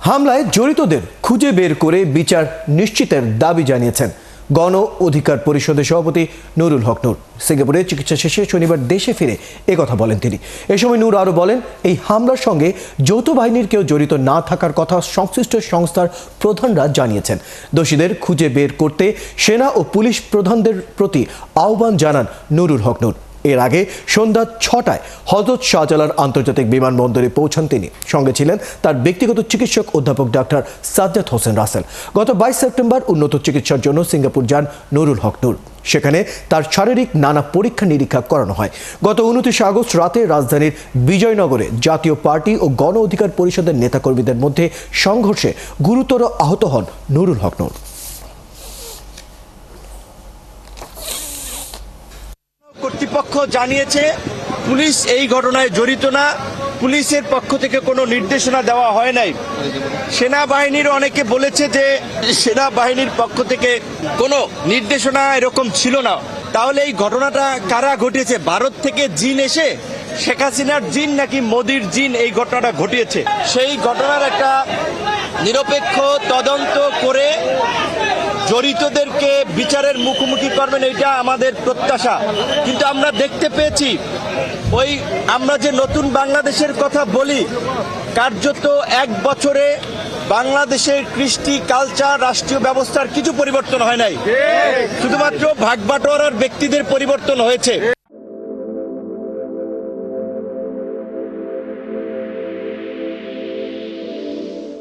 হামলায় জড়িতদের খুঁজে বের করে বিচার নিশ্চিতের দাবি জানিয়েছেন গণ অধিকার পরিষদের সভাপতি নুরুল হক নূর। সিঙ্গাপুরে চিকিৎসা শেষে শনিবার দেশে ফিরে একথা বলেন তিনি। এ সময় নূর আরও বলেন, এই হামলার সঙ্গে যৌথ বাহিনীর কেউ জড়িত না থাকার কথা সংশ্লিষ্ট সংস্থার প্রধানরা জানিয়েছেন। দোষীদের খুঁজে বের করতে সেনা ও পুলিশ প্রধানদের প্রতি আহ্বান জানান নুরুল হক নূর। এর আগে সন্ধ্যা 6টায় হযরত শাহজালাল আন্তর্জাতিক বিমানবন্দরে পৌঁছান তিনি। সঙ্গে ছিলেন তার ব্যক্তিগত চিকিৎসক অধ্যাপক ডাক্তার সাজ্জাদ হোসেন রাসেল। গত 22 সেপ্টেম্বর উন্নত চিকিৎসার জন্য সিঙ্গাপুর যান নুরুল হক নূর। সেখানে তার শারীরিক নানা পরীক্ষা নিরীক্ষা করানো হয়। গত 29 আগস্ট রাতে রাজধানীর বিজয়নগরে জাতীয় পার্টি ও গণ অধিকার পরিষদের নেতাকর্মীদের মধ্যে সংঘর্ষে গুরুতর আহত হন নুরুল হক নূর। কর্তৃপক্ষ জানিয়েছে পুলিশ এই ঘটনায় জড়িত না, পুলিশের পক্ষ থেকে কোনো নির্দেশনা দেওয়া হয় নাই। সেনাবাহিনীর অনেকে বলেছে যে সেনাবাহিনীর পক্ষ থেকে কোনো নির্দেশনা এরকম ছিল না। তাহলে এই ঘটনাটা কারা ঘটিয়েছে? ভারত থেকে জিন এসে শেখ হাসিনার জিন নাকি মোদির জিন এই ঘটনাটা ঘটিয়েছে? সেই ঘটনার একটা নিরপেক্ষ তদন্ত করে জড়িতদেরকে বিচারের মুখোমুখি করবেন, এটা আমাদের প্রত্যাশা। কিন্তু আমরা দেখতে পেয়েছি আমরা যে নতুন বাংলাদেশের কথা বলি, কার্যত 1 বছরে বাংলাদেশের কৃষ্টি, কালচার, রাষ্ট্রীয় ব্যবস্থার কিছু পরিবর্তন হয় নাই। শুধুমাত্র ভাগ বাটোয়ারার ব্যক্তিদের পরিবর্তন হয়েছে।